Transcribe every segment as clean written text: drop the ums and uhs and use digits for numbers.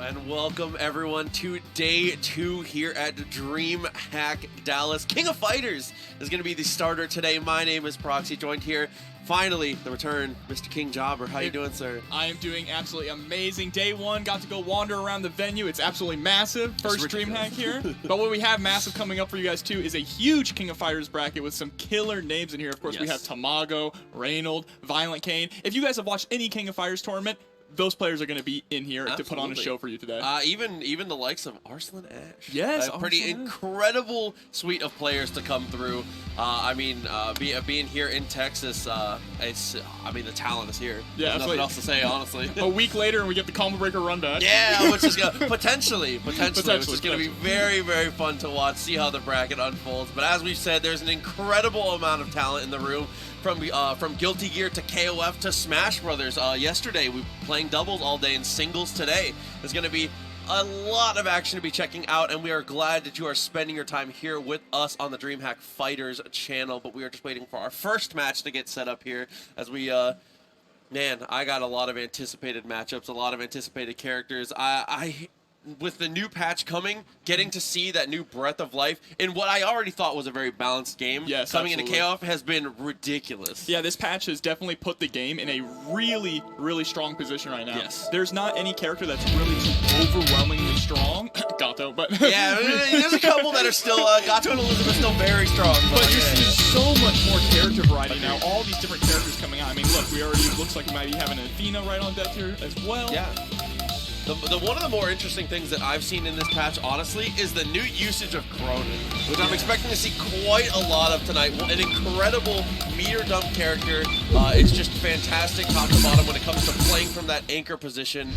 And welcome everyone to day 2 here at DreamHack Dallas. King of Fighters is going to be the starter today. My name is Proxy, joined here, finally, the return, Mr. King Jobber. How you doing, sir? I am doing absolutely amazing. Day 1, got to go wander around the venue. It's absolutely massive. First DreamHack here. But what we have massive coming up for you guys too is a huge King of Fighters bracket with some killer names in here. Of course, we have Tamago, Reynold, Violent Kane. If you guys have watched any King of Fighters tournament, those players are going to be in here to put on a show for you today. Even the likes of Arslan Ash. Yes, a pretty incredible suite of players to come through. Being here in Texas, the talent is here. Yeah, there's nothing else to say, honestly. A week later, and we get the Combo Breaker run back. Yeah, which is potentially, which is going to be very, very fun to watch. See how the bracket unfolds. But as we've said, there's an incredible amount of talent in the room. From Guilty Gear to KOF to Smash Brothers. Yesterday, we were playing doubles all day and singles today. There's going to be a lot of action to be checking out, and we are glad that you are spending your time here with us on the DreamHack Fighters channel. But we are just waiting for our first match to get set up here as we, man, I got a lot of anticipated matchups, a lot of anticipated characters. With the new patch coming, getting to see that new breath of life in what I already thought was a very balanced game coming into KOF has been ridiculous. Yeah, this patch has definitely put the game in a really, really strong position right now. Yes. There's not any character that's really too overwhelmingly strong. Gato, but... yeah, there's a couple that are still, Gato and Elizabeth are still very strong. But you're seeing so much more character variety now. All these different characters coming out. I mean, look, looks like we might be having an Athena right on deck here as well. Yeah. One of the more interesting things that I've seen in this patch, honestly, is the new usage of Cronin, which I'm expecting to see quite a lot of tonight. An incredible meter dump character. It's just fantastic top to bottom when it comes to playing from that anchor position.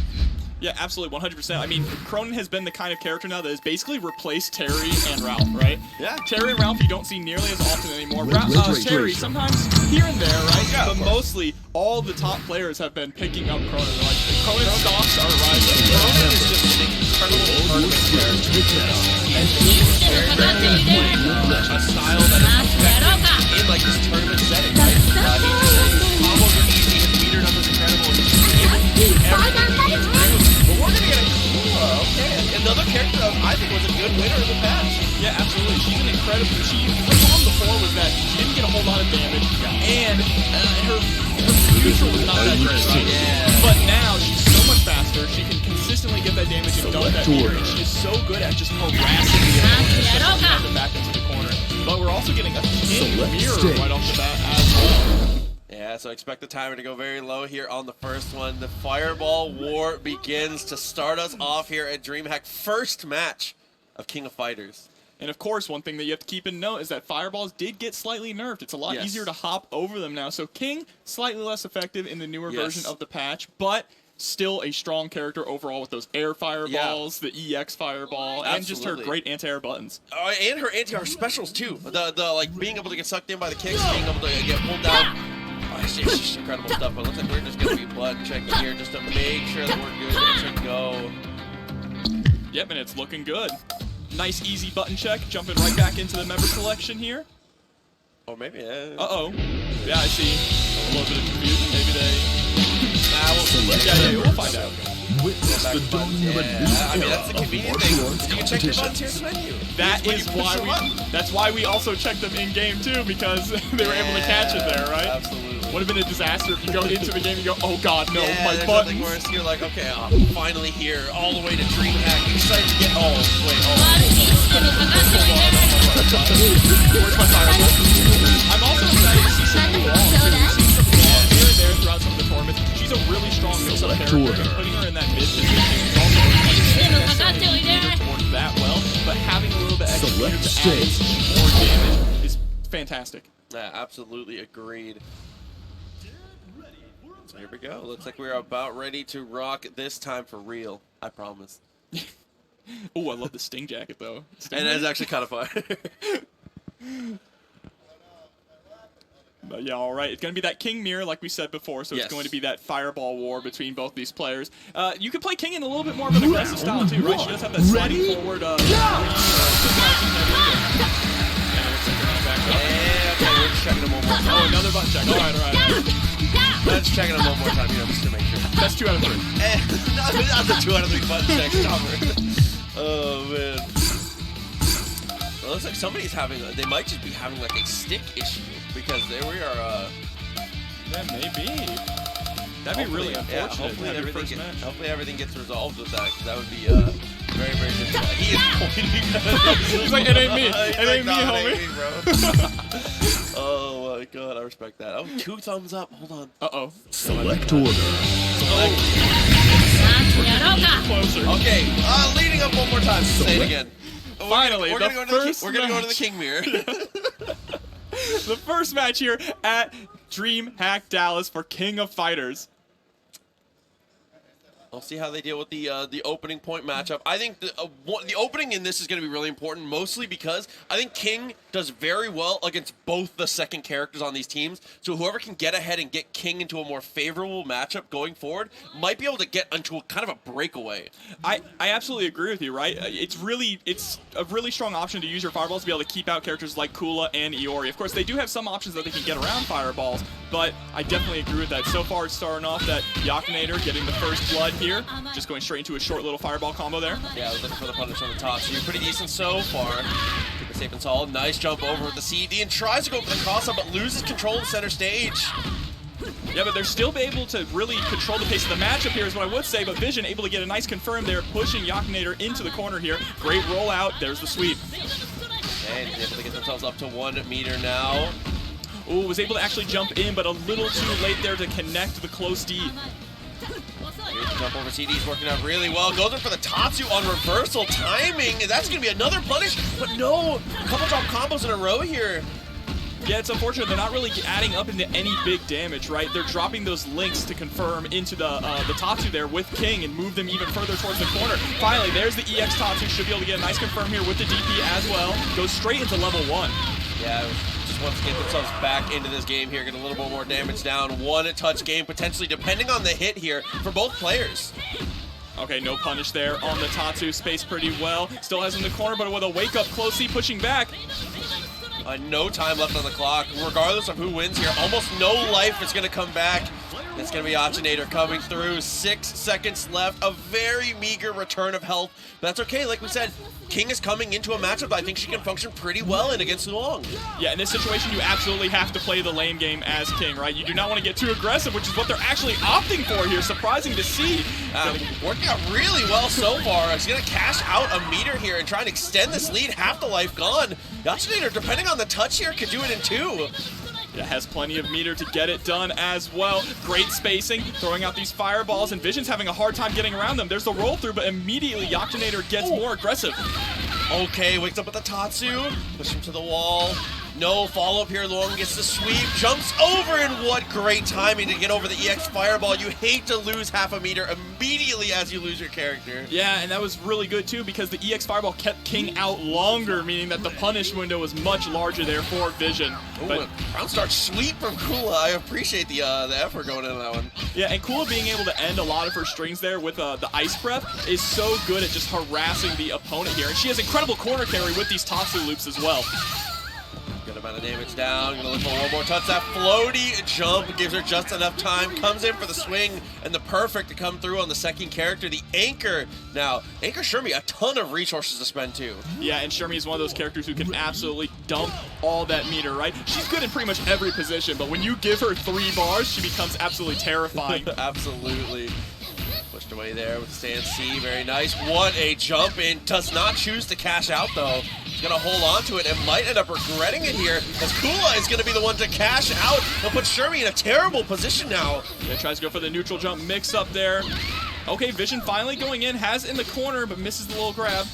Yeah, absolutely, 100%. I mean, Cronin has been the kind of character now that has basically replaced Terry and Ralph, right? Yeah. Terry and Ralph you don't see nearly as often anymore. Terry, sometimes here and there, right? Yeah, but mostly, all the top players have been picking up Cronin. Like, Cronin's stocks are rising. Cronin is just an incredible tournament character. And he's very a style that is effective in like this tournament setting, right? His combos are easy, his meter dump is incredible, and he's able to do everything. But we're going to get another character I think was a good winner in the past. Yeah, absolutely. She's an incredible... Her problem before was that she didn't get a whole lot of damage, and her neutral was not that great, right? Yeah. But now she's so much faster. She can consistently get that damage and dump that meter, and she is so good at just harassing the enemy, especially back into the corner. But we're also getting a King mirror right off the bat as well. Yeah, so expect the timer to go very low here on the first one. The Fireball War begins to start us off here at DreamHack. First match of King of Fighters. And of course, one thing that you have to keep in note is that Fireballs did get slightly nerfed. It's a lot easier to hop over them now. So King, slightly less effective in the newer version of the patch, but still a strong character overall with those air fireballs, the EX fireball, and just her great anti-air buttons. And her anti-air specials too. The like being able to get sucked in by the kicks, being able to get pulled down. It's just incredible stuff, but it looks like we're just going to be button checking here just to make sure that we're good to go. Yep, and it's looking good. Nice, easy button check, jumping right back into the member selection here. Or maybe, Uh-oh. Yeah, I see. A little bit of confusion. Maybe they... we'll find out. Witness the dawning of a new era. I mean, that's the convenient thing. You can check your buttons here in the menu. That's why we also checked them in-game, too, because they were able to catch it there, right? Absolutely. Would have been a disaster if you go into the game and go, oh god, no, my there's buttons. Nothing worse. You're like, okay, I'm finally here, all the way to DreamHack. Excited to get. Oh, wait, Where's my fireball? I'm also excited to see some new walls. We've seen some walls here and there throughout some of the tournaments. She's a really strong mix-up character, and putting her in that mid position is also towards that well, but having a little bit extra to add more damage is fantastic. Yeah, absolutely agreed. So here we go. Looks like we're about ready to rock this time for real. I promise. Oh, I love the Sting jacket, though. And it's actually kind of fun. But yeah, all right. It's going to be that King mirror, like we said before, so it's going to be that fireball war between both these players. You can play King in a little bit more of an aggressive style, too, right? She does have that sliding forward. Okay, we're just checking them one more time. Oh, another button check. All right. Let's check it out one more time, just to make sure. That's 2 out of 3. Not the 2 out of 3 button check cover. Oh, man. Well, it looks like somebody's having, they might just be having like a stick issue because there we are. Yeah, maybe. That'd be really unfortunate. Yeah, hopefully everything gets resolved with that, because that would be very, very difficult. He is pointing. He's like, it ain't me. It He's ain't me, "Nah, homie. it ain't me, bro." Oh my god, I respect that. Oh, 2 thumbs up. Hold on. Uh-oh. Select order. Closer. Okay, leading up one more time. Say it again. Finally, we're gonna go to the King Mirror. The first match here at DreamHack Dallas for King of Fighters. I'll see how they deal with the opening point matchup. I think the opening in this is going to be really important, mostly because I think King does very well against both the second characters on these teams. So whoever can get ahead and get King into a more favorable matchup going forward might be able to get into a kind of a breakaway. I absolutely agree with you, right? It's a really strong option to use your fireballs to be able to keep out characters like Kula and Iori. Of course, they do have some options that they can get around fireballs, but I definitely agree with that. So far, it's starting off that Yakinator getting the first blood here, just going straight into a short little fireball combo there. Yeah, I was looking for the punish on the top, so you're pretty decent so far. Keep it safe and solid. Nice jump over with the CD and tries to go for the cross-up, but loses control of center stage. Yeah, but they're still able to really control the pace of the matchup here is what I would say, but Vision able to get a nice confirm there, pushing Yakinator into the corner here. Great rollout. There's the sweep. And able to get themselves up to 1 meter now. Ooh, was able to actually jump in, but a little too late there to connect the close D. Jump over CD's working out really well. Goes in for the Tatsu on reversal timing. That's going to be another punish, but no. A couple drop combos in a row here. Yeah, it's unfortunate. They're not really adding up into any big damage, right? They're dropping those links to confirm into the Tatsu there with King and move them even further towards the corner. Finally, there's the EX Tatsu. Should be able to get a nice confirm here with the DP as well. Goes straight into level 1. Yeah, just wants to get themselves back into this game here, get a little bit more damage down. 1 touch game, potentially, depending on the hit here for both players. Okay, no punish there on the Tatsu. Spaced pretty well. Still has him in the corner, but with a wake up closely pushing back. No time left on the clock, regardless of who wins here. Almost no life is going to come back. It's going to be Achinator coming through. 6 seconds left. A very meager return of health. But that's okay. Like we said, King is coming into a matchup that I think she can function pretty well in against Luong. Yeah, in this situation, you absolutely have to play the lane game as King, right? You do not want to get too aggressive, which is what they're actually opting for here. Surprising to see. Working out really well so far. He's going to cash out a meter here and try and extend this lead. Half the life gone. Achinator, depending on the touch here, could do it in 2. Yeah, has plenty of meter to get it done as well. Great spacing, throwing out these fireballs, and Vision's having a hard time getting around them. There's the roll through, but immediately Yakinator gets more aggressive. Okay, wakes up with the Tatsu, push him to the wall. No follow-up here. Luong gets the sweep, jumps over, and what great timing to get over the EX Fireball. You hate to lose half a meter immediately as you lose your character. Yeah, and that was really good too because the EX Fireball kept King out longer, meaning that the punish window was much larger there for Vision. Ooh, round start sweep from Kula. I appreciate the effort going into that one. Yeah, and Kula being able to end a lot of her strings there with the Ice Breath is so good at just harassing the opponent here. And she has incredible corner carry with these Tatsu loops as well. Good amount of damage down. Gonna look for one more touch. That floaty jump gives her just enough time. Comes in for the swing and the perfect to come through on the second character, the Anchor. Now, Anchor Shermie, a ton of resources to spend too. Yeah, and Shermie is one of those characters who can absolutely dump all that meter, right? She's good in pretty much every position, but when you give her 3 bars, she becomes absolutely terrifying. Absolutely. Pushed away there with the stand C. Very nice. What a jump in. Does not choose to cash out though. He's going to hold on to it and might end up regretting it here as Kula is going to be the one to cash out. He'll put Shermie in a terrible position now. Yeah, tries to go for the neutral jump mix up there. Okay, Vision finally going in, has in the corner, but misses the little grab.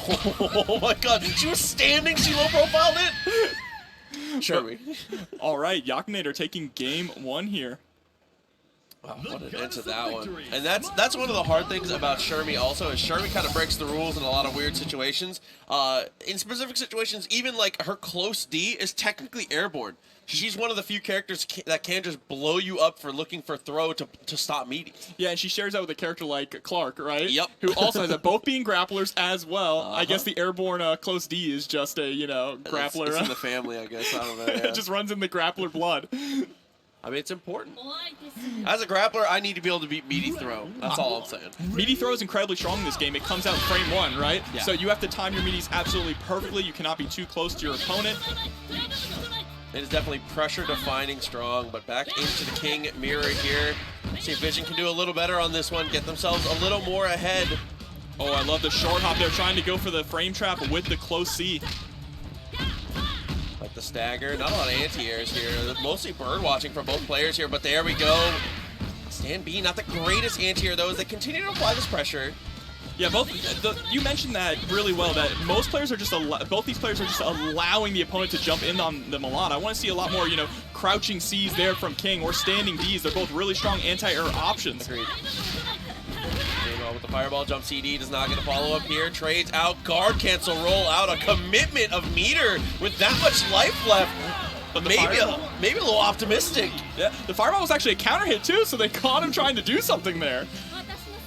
Oh my god, she was standing, she low profiled it. Shermie. All right, Yakinator taking game 1 here. Wow, what an end to that one. And that's one of the hard things about Shermie also, is Shermie kind of breaks the rules in a lot of weird situations. In specific situations, even like her close D is technically airborne. She's one of the few characters that can just blow you up for looking for throw to stop meaty. Yeah, and she shares that with a character like Clark, right? Yep. Who also has that, both being grapplers as well. I guess the airborne close D is just a, grappler. It's in the family, I guess. I don't know. Yeah. It just runs in the grappler blood. I mean, it's important. As a grappler, I need to be able to beat meaty throw. That's all I'm saying. Meaty throw is incredibly strong in this game. It comes out in frame 1, right? Yeah. So you have to time your meaties absolutely perfectly. You cannot be too close to your opponent. It is definitely pressure defining strong, but back into the King mirror here. See if Vision can do a little better on this one, get themselves a little more ahead. Oh, I love the short hop. They're trying to go for the frame trap with the close C. Like the stagger, not a lot of anti-airs here. Mostly bird watching from both players here, but there we go. Stand B, not the greatest anti-air though, as they continue to apply this pressure. Yeah, you mentioned that really well, that most players are just, both these players are just allowing the opponent to jump in on them a lot. I want to see a lot more, crouching Cs there from King or standing Ds. They're both really strong anti-air options. Agreed. With the fireball jump, CD does not get a follow-up here. Trades out, guard cancel, roll out, a commitment of meter with that much life left. But maybe a little optimistic. Yeah, the fireball was actually a counter hit too, so they caught him trying to do something there.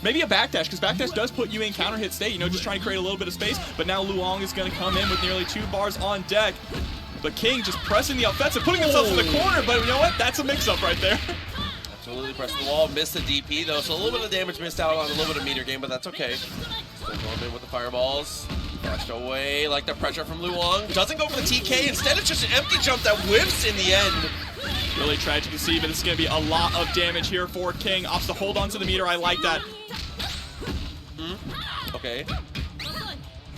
Maybe a backdash, because backdash does put you in counter hit state, just trying to create a little bit of space. But now Luong is going to come in with nearly 2 bars on deck. But King just pressing the offensive, putting himself in the corner. But you know what? That's a mix-up right there. Absolutely pressed the wall, missed the DP though, so a little bit of damage missed out on a little bit of meter game, but that's okay. Still going in with the fireballs. Flashed away like the pressure from Luong. Doesn't go for the TK, instead it's just an empty jump that whiffs in the end. Really tragic to see, but it's going to be a lot of damage here for King. Opts to hold on to the meter. I like that. Okay.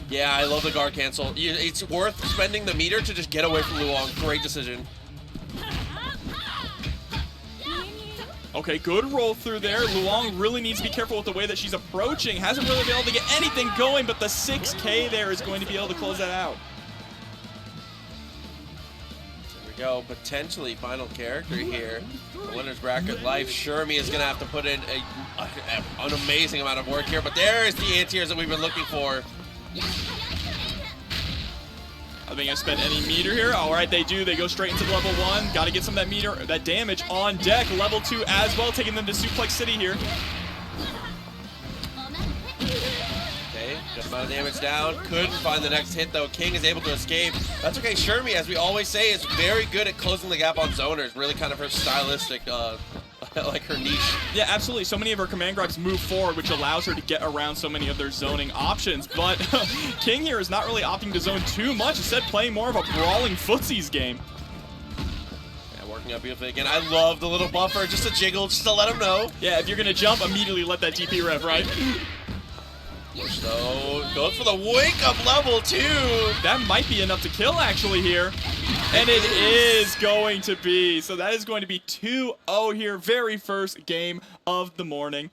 Yeah, I love the guard cancel. It's worth spending the meter to just get away from Luong. Great decision. Okay, good roll through there. Luong really needs to be careful with the way that she's approaching. Hasn't really been able to get anything going, but the 6K there is going to be able to close that out. There we go. Potentially final character here. The winner's bracket life. Shermie is going to have to put in an amazing amount of work here, but there is the anti-airs that we've been looking for. Are they going to spend any meter here? All right, they do. They go straight into level 1. Got to get some of that meter, that damage on deck. Level 2 as well, taking them to Suplex City here. Okay, just amount of damage down. Couldn't find the next hit, though. King is able to escape. That's okay. Shermie, as we always say, is very good at closing the gap on zoners. Really kind of her stylistic, like her niche. Yeah, absolutely. So many of her command grabs move forward, which allows her to get around so many of their zoning options. But King here is not really opting to zone too much, instead playing more of a brawling footsies game. Yeah, working up beautifully again. I love the little buffer, just a jiggle, just to let him know. Yeah, if you're going to jump, immediately let that DP rev, right? Push though, goes for the wake up level 2. That might be enough to kill actually here. And it is going to be. So that is going to be 2-0 here. Very first game of the morning.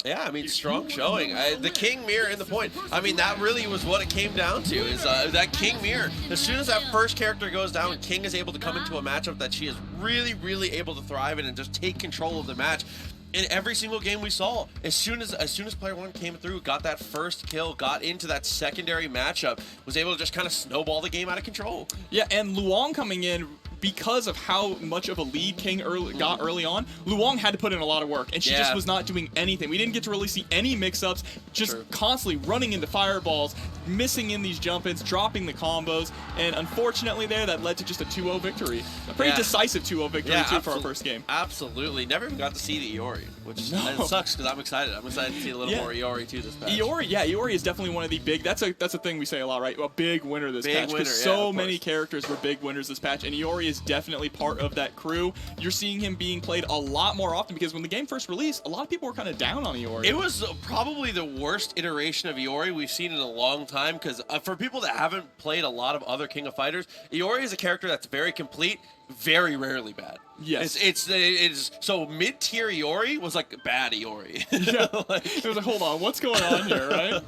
Yeah, I mean, strong showing. The King mirror in the point. I mean, that really was what it came down to, is that King mirror. As soon as that first character goes down, King is able to come into a matchup that she is really, really able to thrive in and just take control of the match. In every single game we saw, as soon as player 1 came through, got that first kill, got into that secondary matchup, was able to just kind of snowball the game out of control. Yeah, and Luong coming in, because of how much of a lead King got early on, Luong had to put in a lot of work, and she just was not doing anything. We didn't get to really see any mix-ups, just constantly running into fireballs, missing in these jump-ins, dropping the combos, and unfortunately there, that led to just a 2-0 victory. A pretty decisive 2-0 victory, too, for our first game. Absolutely. Never even got to see the Iori, which sucks, because I'm excited. I'm excited to see a little more Iori, too, this patch. Iori is definitely one of the big, that's a thing we say a lot, right? A big winner this patch, because so many characters were big winners this patch, and Iori is definitely part of that crew. You're seeing him being played a lot more often, because when the game first released, a lot of people were kind of down on Iori. It was probably the worst iteration of Iori we've seen in a long time, because for people that haven't played a lot of other King of Fighters, Iori is a character that's very complete, very rarely bad. Yes. It's so mid-tier Iori was like bad Iori. Yeah. It was like, hold on, what's going on here, right?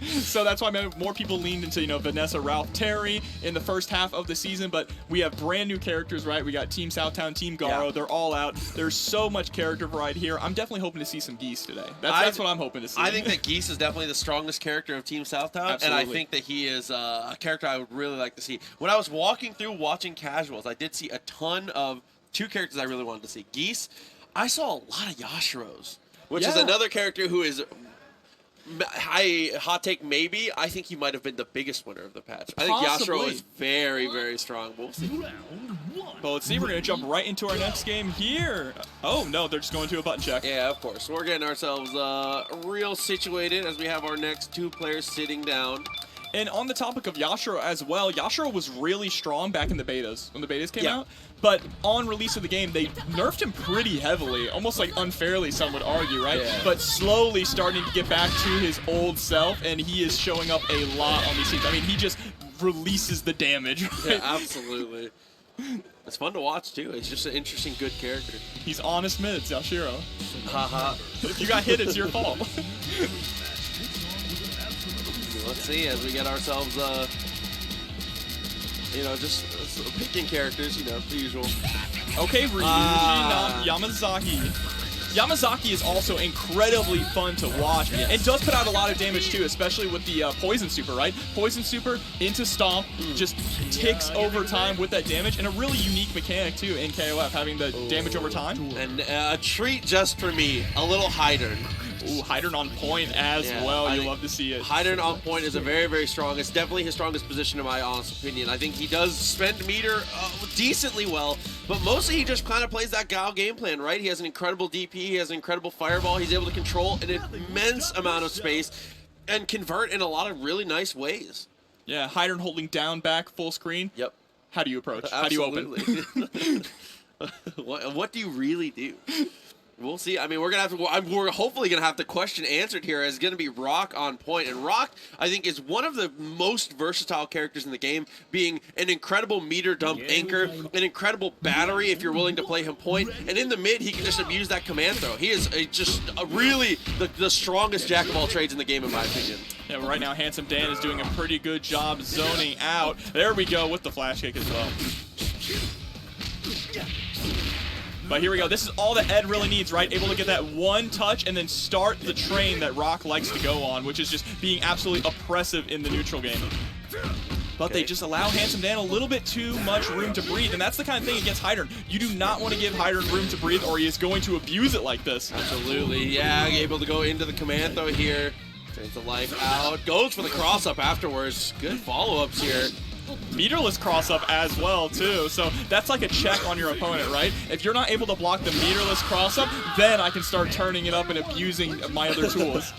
So that's why more people leaned into, Vanessa, Ralph, Terry in the first half of the season, but we have brand new characters, right? We got Team Southtown, Team Garo, they're all out. There's so much character variety here. I'm definitely hoping to see some Geese today. That's what I'm hoping to see. I think that Geese is definitely the strongest character of Team Southtown, and I think that he is a character I would really like to see. When I was walking through watching casuals, I did see a ton of 2 characters I really wanted to see. Geese, I saw a lot of Yashiros, which is another character who is hot take maybe. I think he might have been the biggest winner of the patch. I think Possibly. Yashiro is very, very strong. We'll see. Well, let's see. We're going to jump right into our next game here. Oh, no, they're just going to a button check. Yeah, of course. We're getting ourselves real situated as we have our next 2 players sitting down. And on the topic of Yashiro as well, Yashiro was really strong back in the betas, when the betas came Yeah. out. But on release of the game, they nerfed him pretty heavily, almost like unfairly, some would argue, right? Yeah. But slowly starting to get back to his old self, and he is showing up a lot on these teams. I mean, he just releases the damage, right? Yeah, absolutely. It's fun to watch, too. It's just an interesting, good character. He's honest mids, Yashiro. Haha. If you got hit, it's your fault. Let's see as we get ourselves, you know, just picking characters, you know, the usual. Okay, Ryuji Yamazaki. Yamazaki is also incredibly fun to watch and does put out a lot of damage too, especially with the Poison Super, right? Poison Super into Stomp just ticks over time with that damage, and a really unique mechanic too in KOF, having the damage over time. And a treat just for me, a little Hydern. Ooh, Hydern on point as well. You love to see it. Hydern on point is a very, very strong. It's definitely his strongest position in my honest opinion. I think he does spend meter decently well, but mostly he just kind of plays that Gao game plan, right? He has an incredible DP, he has an incredible fireball, he's able to control an immense amount of space and convert in a lot of really nice ways. Yeah, Hydern holding down back full screen. Yep. How do you approach? Absolutely. How do you open? what do you really do? We'll see. I mean, we're gonna have to. We're hopefully gonna have the question answered here. Is going to be Rock on point, and Rock, I think, is one of the most versatile characters in the game, being an incredible meter dump anchor, an incredible battery if you're willing to play him point, and in the mid he can just abuse that command throw. He is just really the strongest jack of all trades in the game, in my opinion. Yeah, well, right now Handsome Dan is doing a pretty good job zoning out. There we go with the flash kick as well. But here we go. This is all that Ed really needs, right? Able to get that one touch and then start the train that Rock likes to go on, which is just being absolutely oppressive in the neutral game. But they just allow Handsome Dan a little bit too much room to breathe, and that's the kind of thing against Hydern. You do not want to give Hydern room to breathe, or he is going to abuse it like this. Absolutely. Yeah, able to go into the command throw here. Drains the life out. Goes for the cross-up afterwards. Good follow-ups here. Meterless cross-up as well, too. So that's like a check on your opponent, right? If you're not able to block the meterless cross-up, then I can start turning it up and abusing my other tools.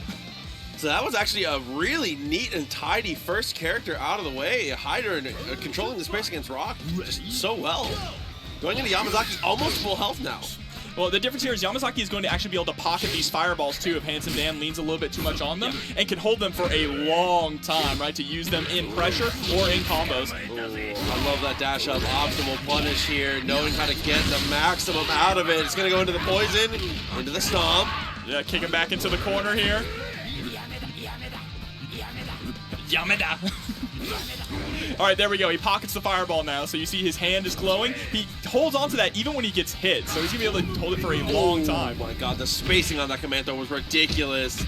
So that was actually a really neat and tidy first character out of the way. Hydern controlling the space against Rock just so well. Going into Yamazaki's almost full health now. Well, the difference here is Yamazaki is going to actually be able to pocket these fireballs too if Handsome Dan leans a little bit too much on them and can hold them for a long time, right, to use them in pressure or in combos. Ooh, I love that dash up optimal punish here, knowing how to get the maximum out of it. It's going to go into the poison, into the stomp. Yeah, kick him back into the corner here. Yamada. All right, there we go. He pockets the fireball now, so you see his hand is glowing. He holds on to that even when he gets hit, so he's going to be able to hold it for a long time. Oh my god, the spacing on that command throw was ridiculous.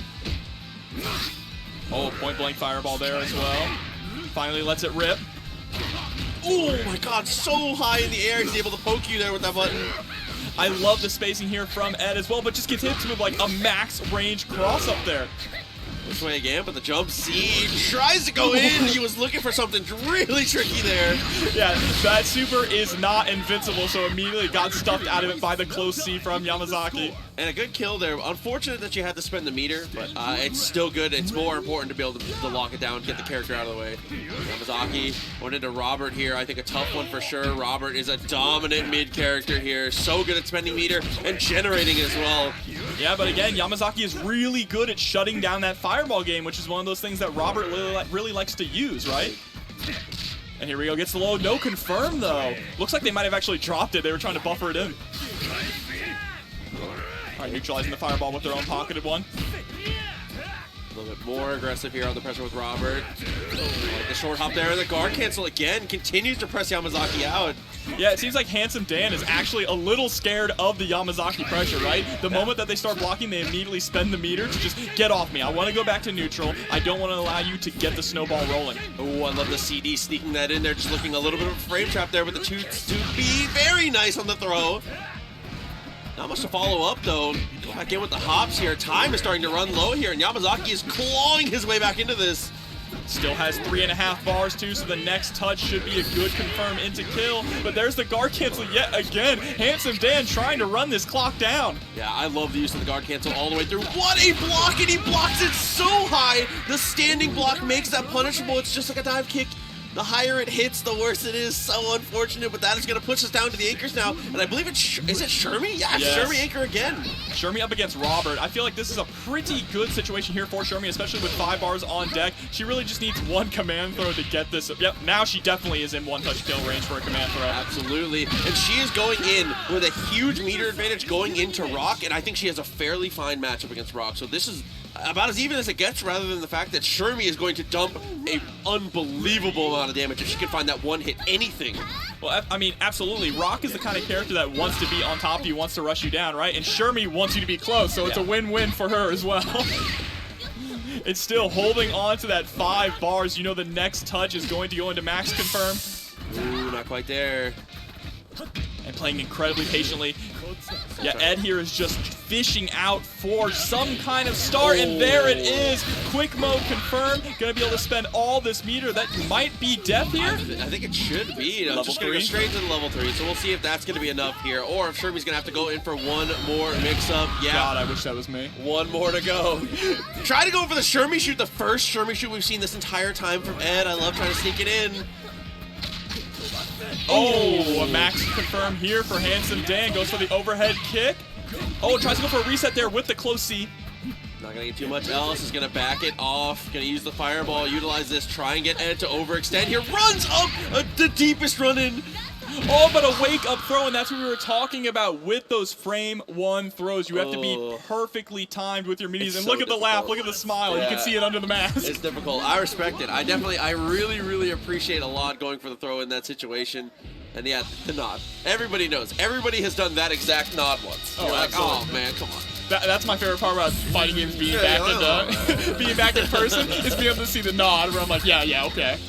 Oh, point-blank fireball there as well. Finally lets it rip. Oh my god, so high in the air, he's able to poke you there with that button. I love the spacing here from Ed as well, but just gets hit with like a max range cross up there. This way again, but the jump C tries to go in. He was looking for something really tricky there. Yeah, that super is not invincible, so immediately got stuffed out of it by the close C from Yamazaki. And a good kill there. Unfortunate that you had to spend the meter, but it's still good. It's more important to be able to lock it down, get the character out of the way. Yamazaki went into Robert here. I think a tough one for sure. Robert is a dominant mid character here. So good at spending meter and generating it as well. Yeah, but again, Yamazaki is really good at shutting down that fireball game, which is one of those things that Robert really likes to use, right? And here we go, gets the low, no confirm though. Looks like they might have actually dropped it. They were trying to buffer it in. All right, neutralizing the fireball with their own pocketed one. A little bit more aggressive here on the pressure with Robert. Like the short hop there, and the guard cancel again continues to press Yamazaki out. Yeah, it seems like Handsome Dan is actually a little scared of the Yamazaki pressure, right? The moment that they start blocking, they immediately spend the meter to just get off me. I want to go back to neutral. I don't want to allow you to get the snowball rolling. Oh, I love the CD sneaking that in there, just looking a little bit of a frame trap there with the 2B. Very nice on the throw. Not much to follow up, though. Go back in with the hops here. Time is starting to run low here, and Yamazaki is clawing his way back into this. Still has 3.5 bars too, so the next touch should be a good confirm into kill. But there's the guard cancel yet again. Handsome Dan trying to run this clock down. Yeah, I love the use of the guard cancel all the way through. What a block, and he blocks it so high. The standing block makes that punishable. It's just like a dive kick. The higher it hits, the worse it is. So unfortunate, but that is going to push us down to the anchors now. And I believe it's, is it Shermie? Yeah, yes. Shermie anchor again. Shermie up against Robert. I feel like this is a pretty good situation here for Shermie, especially with 5 bars on deck. She really just needs one command throw to get this. Yep, now she definitely is in one-touch kill range for a command throw. Absolutely. And she is going in with a huge meter advantage going into Rock, and I think she has a fairly fine matchup against Rock. So this is about as even as it gets, rather than the fact that Shermie is going to dump an unbelievable amount of damage if she can find that one hit anything. Well, I mean, absolutely. Rock is the kind of character that wants to be on top of you, wants to rush you down, right? And Shermie wants you to be close, so it's a win-win for her as well. It's still holding on to that 5 bars. You know the next touch is going to go into max confirm. Ooh, not quite there. And playing incredibly patiently. Yeah, Ed here is just fishing out for some kind of start, and there it is. Quick mode confirmed. Gonna be able to spend all this meter. That might be death here. I think it should be. You know, Level just gonna go 3. straight to the level 3. So we'll see if that's gonna be enough here, or if Shermie's gonna have to go in for one more mix-up. Yeah. God, I wish that was me. One more to go. Try to go for the Shermie shoot, the first Shermie shoot we've seen this entire time from Ed. I love trying to sneak it in. Oh, a max confirm here for Handsome Dan. Goes for the overhead kick. Oh, tries to go for a reset there with the close C. Not gonna get too much else. Is gonna back it off. Gonna use the fireball, utilize this, try and get Ed to overextend here. Runs up the deepest run in. Oh, but a wake-up throw, and that's what we were talking about with those frame 1 throws. You have to be perfectly timed with your minis. And look at the laugh, look at the smile. Yeah. You can see it under the mask. It's difficult. I respect it. I really, really appreciate a lot going for the throw in that situation. And yeah, the nod. Everybody knows. Everybody has done that exact nod once. Oh, You're like, oh man, come on. That's my favorite part about fighting games being being back in person is being able to see the nod where I'm like, yeah, okay.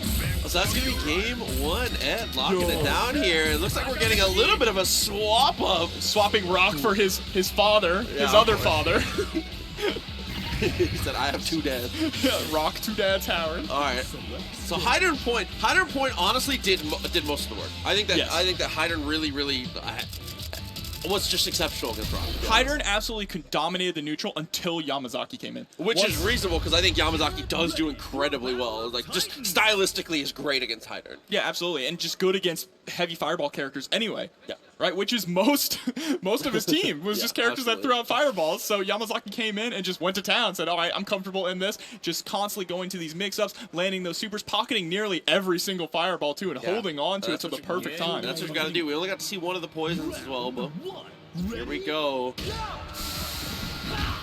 So that's going to be game 1. Ed locking it down here. It looks like we're getting a little bit of a swap up. Swapping Rock for his father, his other father. He said, I have 2 dads. Rock 2 dads Howard. All right. So Hydern Point honestly did most of the work. I think that Hydern really was just exceptional against Rock. Hydern absolutely dominated the neutral until Yamazaki came in. Which is reasonable, because I think Yamazaki does do incredibly well. Like, just stylistically is great against Hydern. Yeah, absolutely. And just good against heavy fireball characters anyway. Yeah. Right? Which is most of his team was just characters that threw out fireballs. So Yamazaki came in and just went to town, said, all right, I'm comfortable in this. Just constantly going to these mix-ups, landing those supers, pocketing nearly every single fireball too, and holding on to it till the perfect time. That's what we got to do. We only got to see one of the poisons as well, but here we go.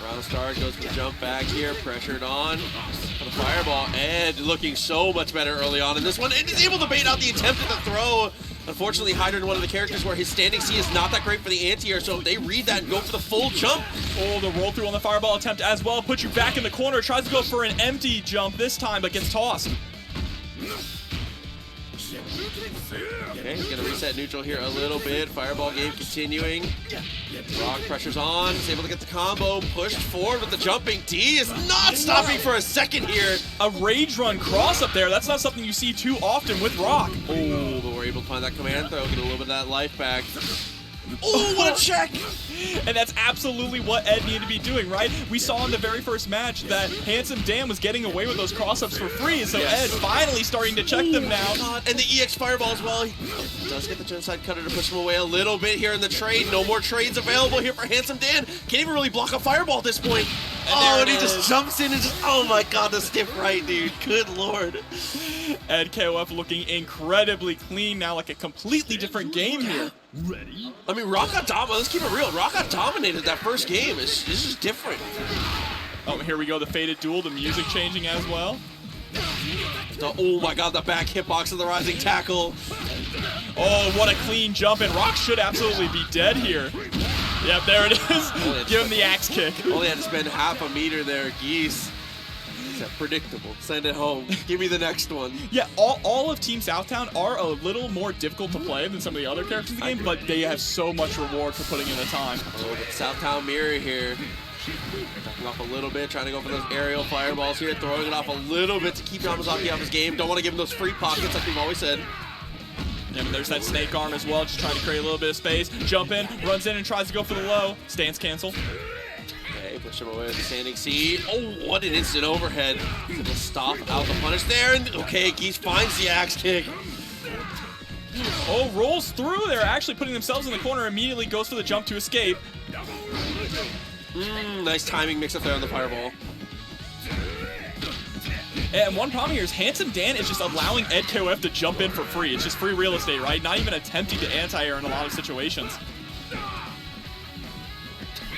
Round Star goes for the jump back here, pressured on for the fireball. Ed looking so much better early on in this one, and is able to bait out the attempt at the throw. Unfortunately, Hydern, one of the characters where his standing C is not that great for the anti-air, so they read that and go for the full jump. Oh, the roll through on the fireball attempt as well. Puts you back in the corner, tries to go for an empty jump this time, but gets tossed. Okay, he's gonna reset neutral here a little bit. Fireball game continuing. Rock pressure's on. He's able to get the combo. Pushed forward with the jumping. D is not stopping for a second here. A rage run cross up there. That's not something you see too often with Rock. Oh, but we're able to find that command throw. Get a little bit of that life back. Oh, what a check! And that's absolutely what Ed needed to be doing, right? We saw in the very first match that Handsome Dan was getting away with those cross-ups for free, so Ed finally starting to check them now. God. And the EX Fireball as well. He does get the Genocide Cutter to push him away a little bit here in the trade. No more trades available here for Handsome Dan. Can't even really block a Fireball at this point. And he just jumps in and just, oh my God, the stiff right, dude. Good Lord. Ed KOF looking incredibly clean now, like a completely different game here. Ready? I mean, Rock got dominated. Let's keep it real. Rock got dominated that first game. It's just different. Oh, here we go. The Faded Duel. The music changing as well. Oh my God, the back hitbox of the rising tackle. Oh, what a clean jump. And Rock should absolutely be dead here. Yep, there it is. Give him the axe kick. Only had to spend half a meter there, Geese. Predictable. Send it home. Give me the next one. Yeah, all of Team Southtown are a little more difficult to play than some of the other characters in the game, but they have so much reward for putting in the time. Oh, but Southtown Mirror here. Backing off a little bit, trying to go for those aerial fireballs here, throwing it off a little bit to keep Yamazaki off his game. Don't want to give him those free pockets like we've always said. Yeah, but there's that snake arm as well, just trying to create a little bit of space. Jump in, runs in and tries to go for the low. Stance cancel. Okay, push him away with the standing C. Oh, what an instant overhead. Able to stop out the punish there. And okay, Geese finds the axe kick. Oh, rolls through. They're actually putting themselves in the corner, immediately goes for the jump to escape. Nice timing mix up there on the fireball. And one problem here is Handsome Dan is just allowing Ed KOF to jump in for free. It's just free real estate, right? Not even attempting to anti-air in a lot of situations.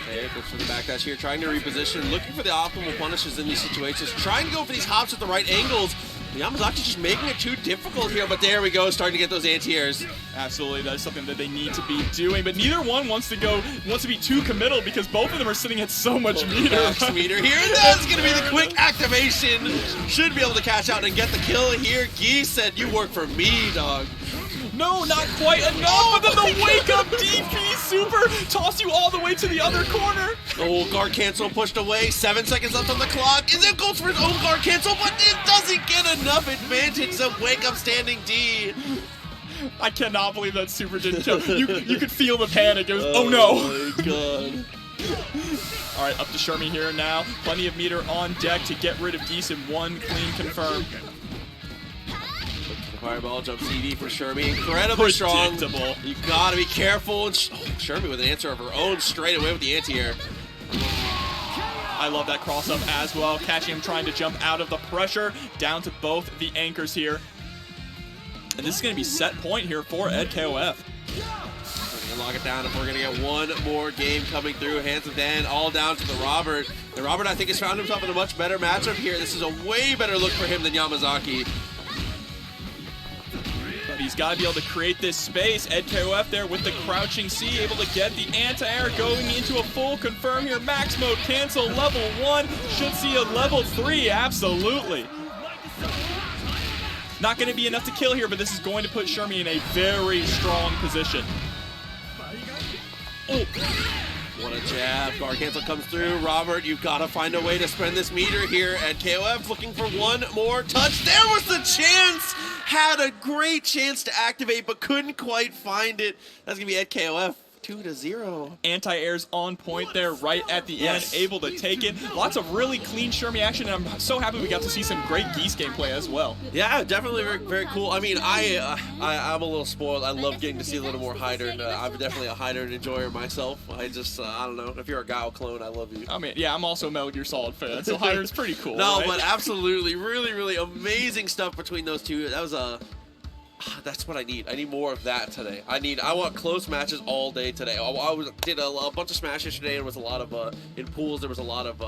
Okay, goes for the backdash here, trying to reposition, looking for the optimal punishes in these situations, trying to go for these hops at the right angles. Yamazaki's just making it too difficult here, but there we go, starting to get those anti-airs. Absolutely, that's something that they need to be doing, but neither one wants to be too committal because both of them are sitting at so much meter. Max meter here, and that's going to be the quick activation. Should be able to catch out and get the kill here. Geese said, you work for me, dog. No, not quite enough, but then the wake-up DP super toss you all the way to the other corner. Oh, guard cancel pushed away. 7 seconds left on the clock. And then goes for his own guard cancel, but it doesn't get enough advantage. So wake-up standing D. I cannot believe that super didn't kill. You could feel the panic. It was, oh no. Oh my god. All right, up to Shermie here now. Plenty of meter on deck to get rid of Geese in one clean confirm. Fireball jump CD for Shermie. Incredibly strong. You gotta be careful. And Shermie with an answer of her own straight away with the anti-air. I love that cross-up as well. Catching him trying to jump out of the pressure. Down to both the anchors here. And this is going to be set point here for Ed KOF. We're going to lock it down if we're going to get one more game coming through. Handsome Dan all down to the Robert. The Robert, I think, has found himself in a much better matchup here. This is a way better look for him than Yamazaki. But he's got to be able to create this space. Ed KOF there with the crouching C, able to get the anti-air going into a full confirm here. Max mode cancel, level 1. Should see a level 3, absolutely. Not going to be enough to kill here, but this is going to put Shermie in a very strong position. Oh, what a jab. Guard cancel comes through. Robert, you've got to find a way to spend this meter here at KOF. Looking for one more touch. There was the chance. Had a great chance to activate, but couldn't quite find it. That's going to be at KOF. 2-0. Anti-airs on point there right at the end, able to take it. Lots of really clean Shermie action, and I'm so happy we got to see some great Geese gameplay as well. Yeah, definitely very, very cool. I mean, I'm a little spoiled. I love getting to see a little more Hider, and I'm definitely a Hider enjoyer myself. I just, I don't know. If you're a Guile clone, I love you. I mean, yeah, I'm also a Metal Gear Solid fan, so Hider's pretty cool. No, right? but absolutely, really, really amazing stuff between those two. That was that's what I need. I need more of that today. I want close matches all day today. I did a bunch of Smash yesterday, and there was a lot of, in pools, there was a lot of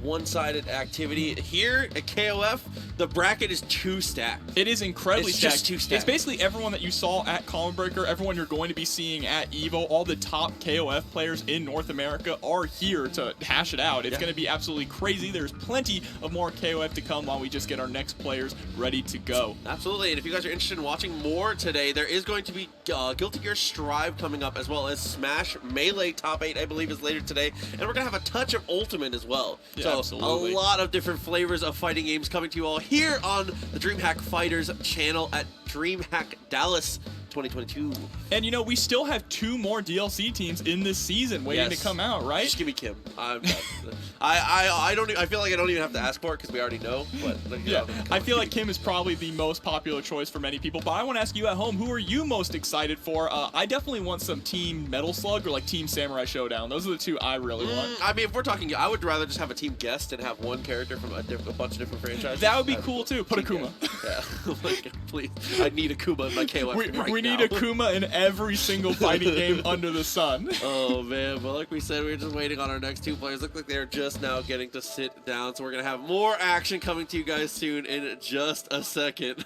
one-sided activity. Here at KOF, the bracket is 2 stacked. It is incredibly it's stacked. Just 2 stacked. It's basically everyone that you saw at Column Breaker, everyone you're going to be seeing at EVO, all the top KOF players in North America are here to hash it out. It's going to be absolutely crazy. There's plenty of more KOF to come while we just get our next players ready to go. Absolutely, and if you guys are interested in watching more today, there is going to be Guilty Gear Strive coming up, as well as Smash Melee Top 8, I believe, is later today, and we're going to have a touch of Ultimate as well. Yeah, so absolutely. A lot of different flavors of fighting games coming to you all here on the DreamHack Fighters channel at DreamHack Dallas 2022. And you know, we still have 2 more DLC teams in this season waiting to come out, right? Just give me Kim. I feel like I don't even have to ask for it because we already know. But yeah, I feel like Kim is probably the most popular choice for many people. But I want to ask you at home, who are you most excited for? I definitely want some Team Metal Slug or like Team Samurai Showdown. Those are the 2 I really want. I mean, if we're talking, I would rather just have a team guest and have one character from a bunch of different franchises. That would be cool too. Put Akuma. Yeah, like, please. I need Akuma in my KOF we need Akuma in every single fighting game under the sun. Oh man, but like we said, we're just waiting on our next 2 players. Look like they're just now getting to sit down, so we're gonna have more action coming to you guys soon in just a second.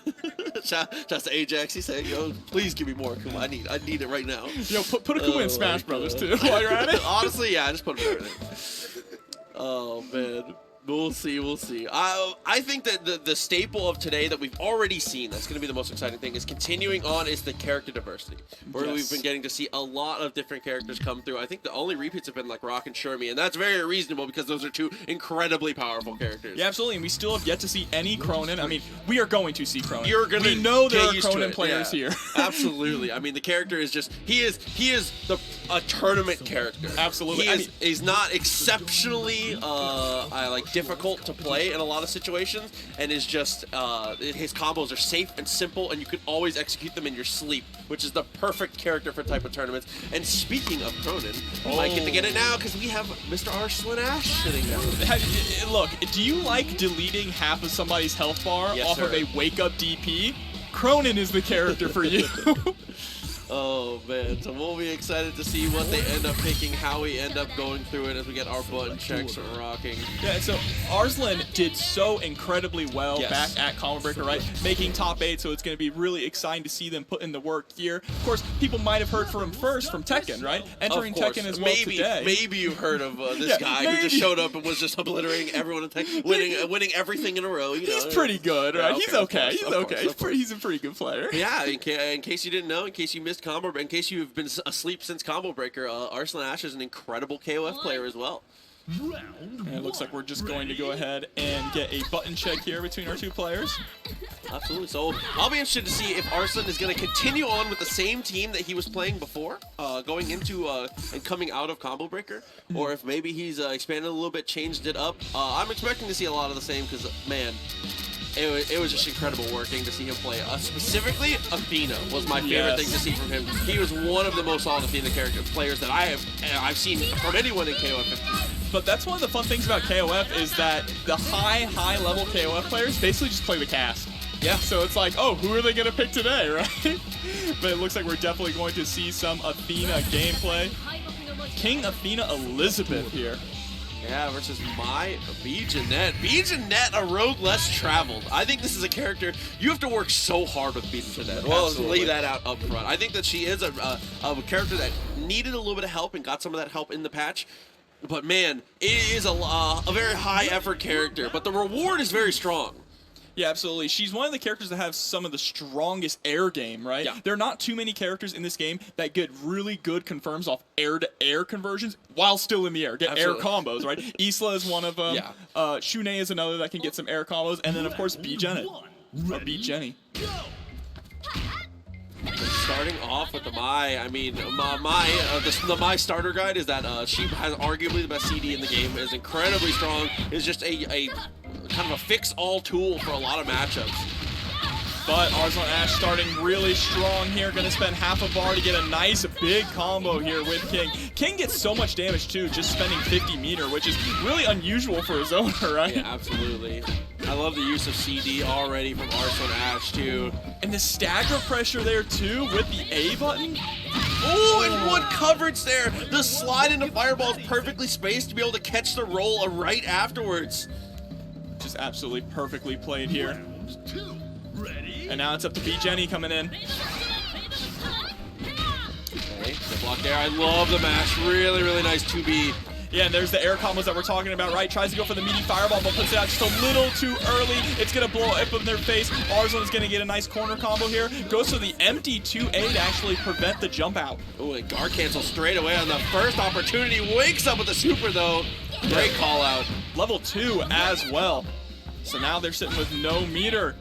Just to Ajax, he's saying, "Yo, please give me more Akuma. I need it right now." Yo, put Akuma in Smash Brothers too while you're at it. Honestly, yeah, just put him there. Oh man. We'll see, we'll see. I think that the staple of today that we've already seen, that's going to be the most exciting thing, is continuing on is the character diversity, where we've been getting to see a lot of different characters come through. I think the only repeats have been like Rock and Shermie, and that's very reasonable because those are two incredibly powerful characters. Yeah, absolutely, and we still have yet to see any Cronin. I mean, we are going to see Cronin. We know there are Cronin players here. Absolutely. I mean, the character is just, he is a tournament character. Absolutely. He's not exceptionally difficult to play in a lot of situations, and is just his combos are safe and simple, and you can always execute them in your sleep, which is the perfect character for type of tournaments. And speaking of Cronin, I get it now because we have Mr. Arslan Ash sitting down. Look, do you like deleting half of somebody's health bar off of a wake-up DP? Cronin is the character for you. Oh man, so we'll be excited to see what they end up picking, how we end up going through it as we get our button checks rocking. Yeah, and so Arslan did so incredibly well back at Combo Breaker, right? Making top 8, so it's going to be really exciting to see them put in the work here. Of course, people might have heard from him first from Tekken, right? Entering Tekken as well today. Maybe you've heard of this guy who just showed up and was just obliterating everyone in Tekken, winning everything in a row. He's pretty good, right? He's okay. He's a pretty good player. Yeah, in case you didn't know, in case you missed Combo, in case you've been asleep since Combo Breaker, Arslan Ash is an incredible KOF player as well. And it looks like we're just going to go ahead and get a button check here between our two players. Absolutely. So I'll be interested to see if Arslan is going to continue on with the same team that he was playing before, going into and coming out of Combo Breaker, or if maybe he's expanded a little bit, changed it up. I'm expecting to see a lot of the same because, man, it was just incredible working to see him play. Specifically, Athena was my favorite thing to see from him. He was one of the most solid Athena players that I've seen from anyone in KOF 15. But that's one of the fun things about KOF is that the high level KOF players basically just play the cast. Yeah, so it's like, oh, who are they going to pick today, right? But it looks like we're definitely going to see some Athena gameplay. King Athena Elizabeth here. Yeah, versus my B-Jeanette. B-Jeanette, a road less traveled. I think this is a character, you have to work so hard with B-Jeanette. Well, lay that out up front. I think that she is a character that needed a little bit of help and got some of that help in the patch. But man, it is a very high effort character, but the reward is very strong. Yeah, absolutely. She's one of the characters that have some of the strongest air game, right? Yeah. There are not too many characters in this game that get really good confirms off air-to-air conversions while still in the air. Get air combos, right? Isla is one of them. Yeah. Shune is another that can get some air combos. And then, of course, B-Jenny. Starting off with the Mai, I mean, the Mai starter guide is that she has arguably the best CD in the game, is incredibly strong, is just a kind of a fix-all tool for a lot of matchups. But Arslan Ash starting really strong here, gonna spend half a bar to get a nice big combo here with King. King gets so much damage too, just spending 50 meter, which is really unusual for his owner, right? Yeah, absolutely. I love the use of CD already from Arslan Ash too. And the stagger pressure there too with the A button. Oh, and what coverage there! The slide into Fireball is perfectly spaced to be able to catch the roll right afterwards. Just absolutely perfectly played here. And now it's up to B-Jenny coming in. Okay, good block there. I love the mash. Really, really nice 2B. Yeah, and there's the air combos that we're talking about, right? Tries to go for the meaty fireball, but puts it out just a little too early. It's going to blow up in their face. Arslan is going to get a nice corner combo here. Goes for the empty 2A to actually prevent the jump out. Oh, and guard cancel straight away on the first opportunity. Wakes up with the super, though. Great call out. Level 2 as well. So now they're sitting with no meter.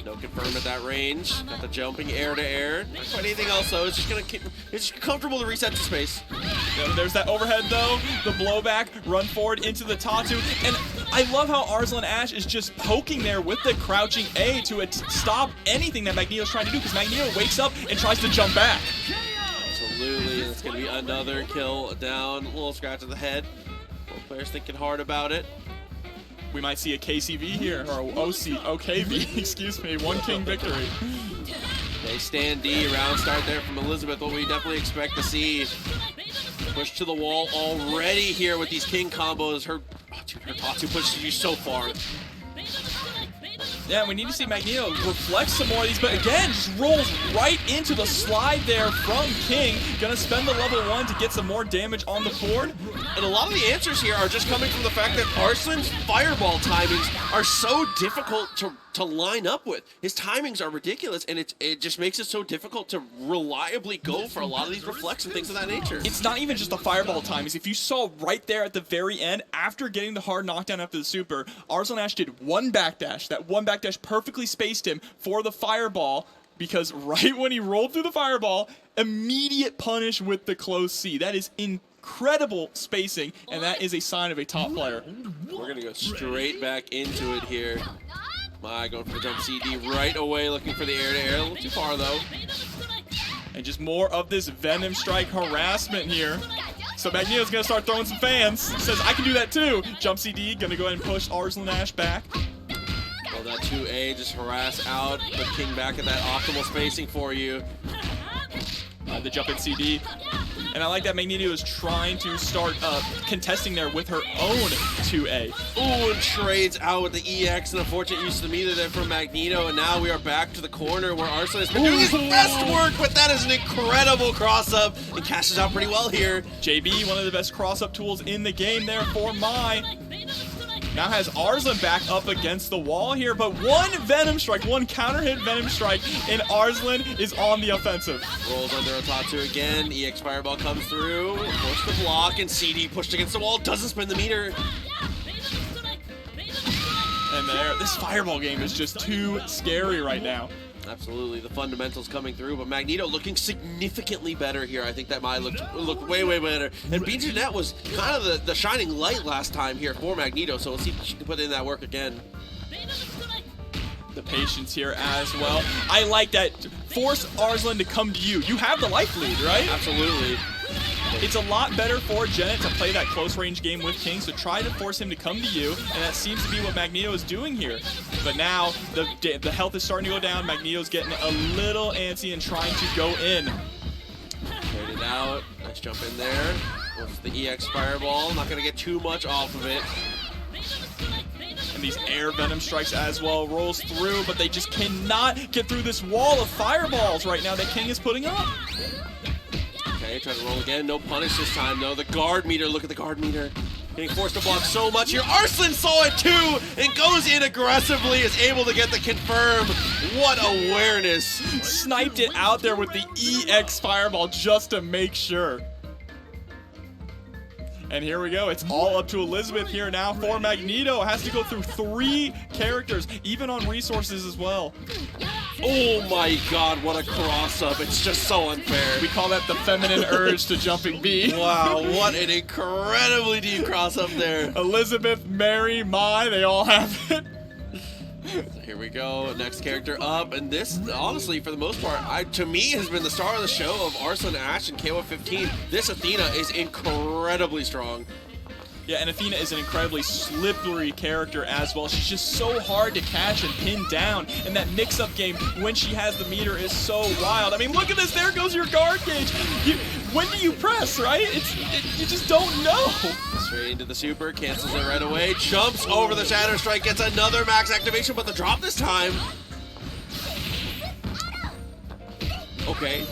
No confirm at that range. Got the jumping air to air. Not quite anything else though. It's just gonna keep. It's comfortable to reset to space. Yeah, there's that overhead though. The blowback, run forward into the Tatu, and I love how Arslan Ash is just poking there with the crouching A to stop anything that Magneto's trying to do, because Magneto wakes up and tries to jump back. Absolutely, it's gonna be another kill down. A little scratch to the head. Both players thinking hard about it. We might see a KCV here, or OKV, excuse me, 1 King victory. They stand D, round start there from Elizabeth, what we definitely expect to see. Push to the wall already here with these King combos. Her Tatsu pushes you so far. Yeah, we need to see Magneto reflect some more of these, but again, just rolls right into the slide there from King. Gonna spend the level 1 to get some more damage on the board. And a lot of the answers here are just coming from the fact that Arslan's fireball timings are so difficult to line up with. His timings are ridiculous, and it just makes it so difficult to reliably go for a lot of these reflects and things of that nature. It's not even just the fireball timings. If you saw right there at the very end, after getting the hard knockdown after the super, Arslan Ash did one backdash. That one backdash perfectly spaced him for the fireball, because right when he rolled through the fireball, immediate punish with the close C. That is incredible spacing, and that is a sign of a top player. We're going to go straight back into it here. My, going for the jump CD right away, looking for the air-to-air. A little too far, though. And just more of this Venom Strike harassment here. So Magneto's going to start throwing some fans. Says, I can do that too. Jump CD, going to go ahead and push Arslan Ash back. Well, that 2A just harass out, but King back at that optimal spacing for you. The jump in CD. And I like that Magneto is trying to start contesting there with her own 2A. Ooh, and trades out with the EX, and unfortunate use of the meter there from Magneto, and now we are back to the corner where Arslan has been doing his best work, but that is an incredible cross-up, and cashes out pretty well here. JB, one of the best cross-up tools in the game there for Mai. Now has Arslan back up against the wall here, but one Venom Strike, one counter-hit Venom Strike, and Arslan is on the offensive. Rolls under Otatsu again, EX Fireball comes through, forced the block, and CD pushed against the wall, doesn't spin the meter. And there, this Fireball game is just too scary right now. Absolutely, the fundamentals coming through, but Magneto looking significantly better here. I think that Mai looked way, way better. And Jeanette was kind of the shining light last time here for Magneto, so we'll see if she can put in that work again. The patience here as well. I like that. Force Arslan to come to you. You have the life lead, right? Absolutely. It's a lot better for Jeanette to play that close range game with King, so try to force him to come to you, and that seems to be what Magneto is doing here. But now, the health is starting to go down. Magneto's getting a little antsy and trying to go in. Trade it out. Nice jump in there. With the EX Fireball. Not going to get too much off of it. And these air Venom Strikes as well rolls through, but they just cannot get through this wall of fireballs right now that King is putting up. Okay, try to roll again. No punish this time, though. The guard meter, look at the guard meter. Getting forced to block so much here. Arslan saw it too and goes in aggressively, is able to get the confirm. What awareness. Sniped it out there with the EX Fireball just to make sure. And here we go. It's all up to Elizabeth here now for Magneto. Has to go through 3 characters, even on resources as well. Oh my god, what a cross-up. It's just so unfair. We call that the feminine urge to jumping B. Wow, what an incredibly deep cross-up there. Elizabeth, Mary, Mai, they all have it. So here we go, next character up, and this, honestly, for the most part, to me, has been the star of the show of Arslan Ash and KOF 15. This Athena is incredibly strong. Yeah, and Athena is an incredibly slippery character as well. She's just so hard to catch and pin down, and that mix-up game, when she has the meter, is so wild. I mean, look at this, there goes your guard gauge. When do you press, right? You just don't know. Straight into the super, cancels it right away, jumps over the Shatter Strike, gets another max activation, but the drop this time. Okay.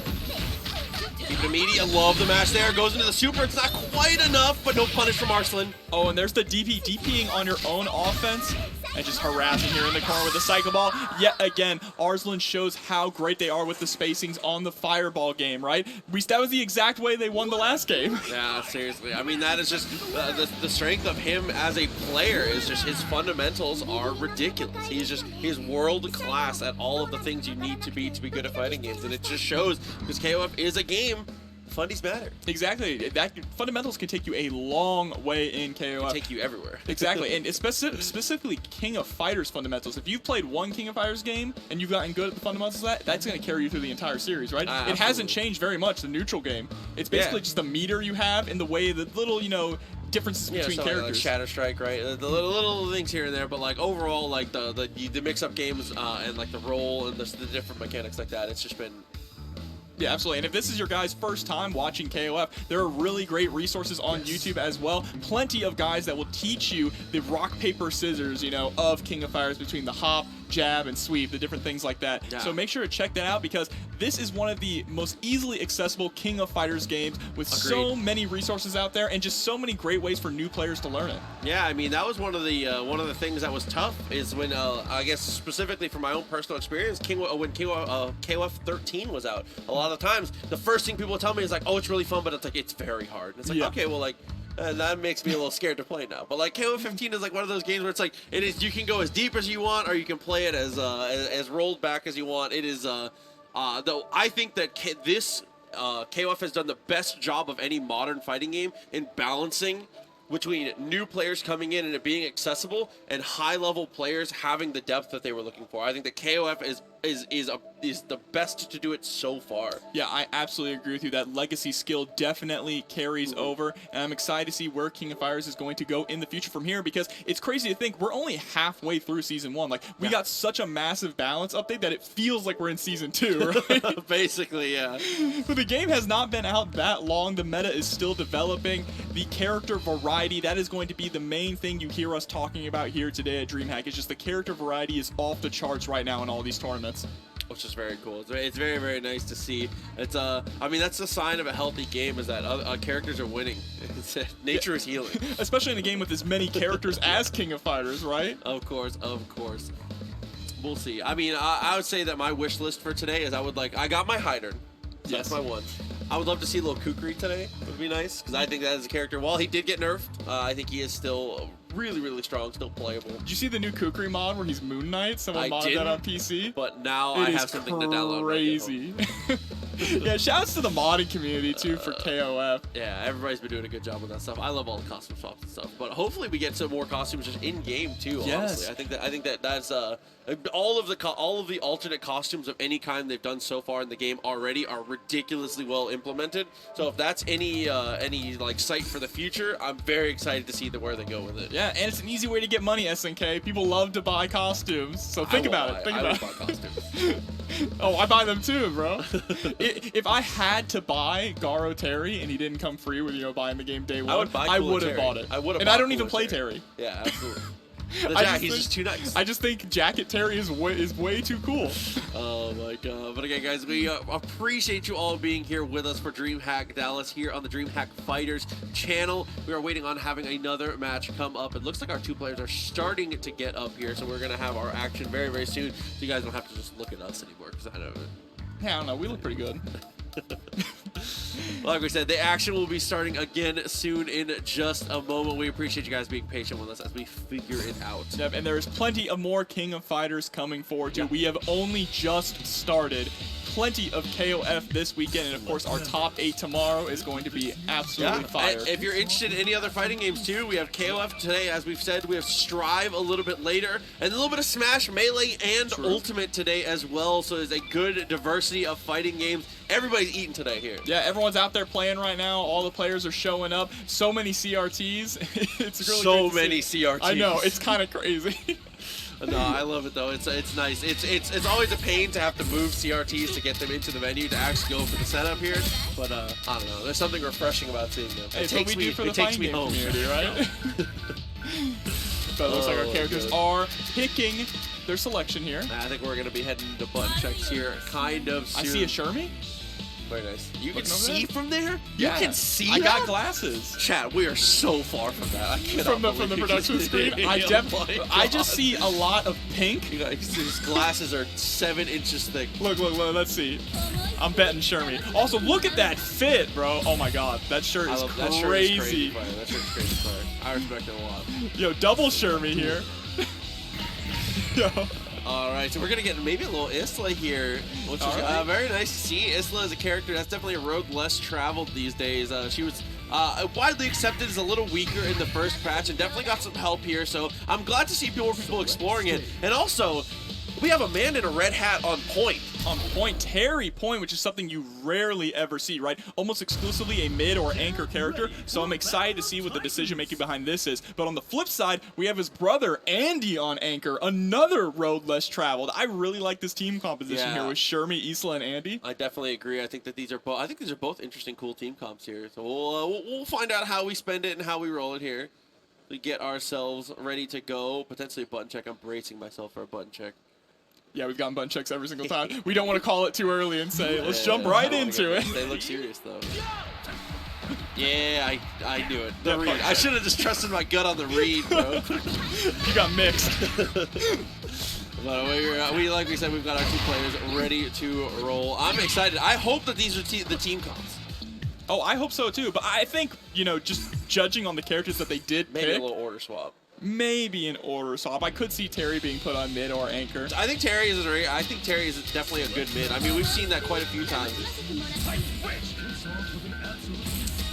Keep it immediate. I love the match there. Goes into the super. It's not quite enough, but no punish from Arslan. Oh, and there's the DPing on your own offense. And just harassing here in the corner with the Psycho Ball. Yet again, Arslan shows how great they are with the spacings on the Fireball game, right? That was the exact way they won the last game. Yeah, seriously. I mean, that is just the strength of him as a player is just his fundamentals are ridiculous. He's world class at all of the things you need to be good at fighting games, and it just shows because KOF is a game. Fundies matter. Exactly. Fundamentals can take you a long way in KOF. Can take you everywhere. Exactly. And specifically King of Fighters fundamentals. If you've played one King of Fighters game and you've gotten good at the fundamentals of that, that's going to carry you through the entire series, right? It hasn't changed very much, the neutral game. It's basically just the meter you have and the way the little, differences between characters. Like Shatter Strike, right? The little things here and there, but like overall, like the mix-up games and like the roll and the different mechanics like that, it's just been... Yeah, absolutely. And if this is your guys' first time watching KOF, there are really great resources on YouTube as well. Plenty of guys that will teach you the rock, paper, scissors, of King of Fighters between the hop, jab and sweep, the different things like that. Yeah. So make sure to check that out because this is one of the most easily accessible King of Fighters games with so many resources out there and just so many great ways for new players to learn it. Yeah, I mean that was one of the things that was tough is when I guess specifically from my own personal experience, when KOF 13 was out. A lot of the times, the first thing people would tell me is like, "Oh, it's really fun," but it's like it's very hard. And it's like, okay, well, like. That makes me a little scared to play now. But like KOF 15 is like one of those games where it's like you can go as deep as you want, or you can play it as rolled back as you want. It is though I think that this KOF has done the best job of any modern fighting game in balancing between new players coming in and it being accessible and high-level players having the depth that they were looking for. I think that KOF is the best to do it so far. Yeah, I absolutely agree with you. That legacy skill definitely carries over, and I'm excited to see where King of Fighters is going to go in the future from here because it's crazy to think we're only halfway through Season 1. Like, we got such a massive balance update that it feels like we're in Season 2, right? Basically, yeah. But the game has not been out that long. The meta is still developing. The character variety, that is going to be the main thing you hear us talking about here today at DreamHack. It's just the character variety is off the charts right now in all these tournaments. Which is very cool. It's very, very nice to see. It's I mean, that's the sign of a healthy game is that characters are winning. Nature is healing. Especially in a game with as many characters as King of Fighters, right? Of course. We'll see. I mean, I would say that my wish list for today is I got my Hyder. So Yes. That's my one. I would love to see little Kukri today. It would be nice because I think that is a character. While he did get nerfed, I think he is still really, really strong, still playable. Did you see the new Kukri mod where he's Moon Knight? Someone modded that on PC. But now I have something to download. Crazy. Yeah, shouts to the modding community too for KOF. Yeah, everybody's been doing a good job with that stuff. I love all the costume swaps and stuff. But hopefully we get some more costumes just in game too. Yes. Honestly, I think that's all of the alternate costumes of any kind they've done so far in the game already are ridiculously well implemented. So if that's any like sight for the future, I'm very excited to see where they go with it. Yeah, and it's an easy way to get money, SNK. People love to buy costumes, so think about it. Think about it. I would buy costumes. Oh, I buy them too, bro. If I had to buy Garo Terry and he didn't come free with buying the game day one, I would have bought it. And I don't even play Terry. Yeah, absolutely. He's just too nice. I just think Jacket Terry is way too cool. Oh my god. But again, guys, we appreciate you all being here with us for DreamHack Dallas here on the DreamHack Fighters channel. We are waiting on having another match come up. It looks like our two players are starting to get up here, so we're going to have our action very, very soon. So you guys don't have to just look at us anymore because I don't know. We look pretty good. Like we said, the action will be starting again soon in just a moment. We appreciate you guys being patient with us as we figure it out. Yep, and there's plenty of more King of Fighters coming forward too. We have only just started. Plenty of KOF this weekend, and of course our top 8 tomorrow is going to be absolutely fire. If you're interested in any other fighting games too, we have KOF today, as we've said. We have Strive a little bit later, and a little bit of Smash, Melee, and Ultimate today as well. So there's a good diversity of fighting games. Everybody's eating today here. Yeah, everyone's out there playing right now. All the players are showing up. So many CRTs. It's really so many CRTs. I know, it's kind of crazy. No, I love it though. It's nice. It's always a pain to have to move CRTs to get them into the venue to actually go for the setup here. But I don't know. There's something refreshing about seeing them. Hey, it takes me home, community, right? But it looks like our characters are picking their selection here. I think we're gonna be heading to button checks here, kind of soon. I see a Shermie. Very nice. You can see from there? Yeah. You can see I that? got glasses. Chat, we are so far from that. I cannot from the production screen. I just see a lot of pink. His glasses are 7 inches thick. Look, let's see. I'm betting Shermie. Also, look at that fit, bro. Oh my god, that shirt is crazy. That shirt is crazy fire. That shirt is crazy fire. I respect it a lot. Yo, double Shermie here. Yo. Alright, so we're going to get maybe a little Isla here, which is very nice to see. Isla is a character that's definitely a rogue less traveled these days. She was widely accepted as a little weaker in the first patch and definitely got some help here, so I'm glad to see more people exploring it. And also, we have a man in a red hat on point. On point, Terry Point, which is something you rarely ever see, right? Almost exclusively a mid or anchor character, so I'm excited to see what the decision making behind this is. But on the flip side, we have his brother Andy on anchor, another road less traveled. I really like this team composition here with Shermie, Isla, and Andy. I definitely agree. I think that these are both interesting, cool team comps here. So we'll find out how we spend it and how we roll it here. We get ourselves ready to go. Potentially a button check. I'm bracing myself for a button check. Yeah, we've gotten button checks every single time. We don't want to call it too early and say, let's jump right into it. They look serious, though. Yeah, I knew it. The read. I should have just trusted my gut on the read, bro. You got mixed. But we like we said, we've got our 2 players ready to roll. I'm excited. I hope that these are the team comps. Oh, I hope so too. But I think, you know, just judging on the characters that they did Maybe pick, a little order swap. maybe an order swap. I could see Terry being put on mid or anchor. I think Terry is definitely a good mid. I mean, we've seen that quite a few times.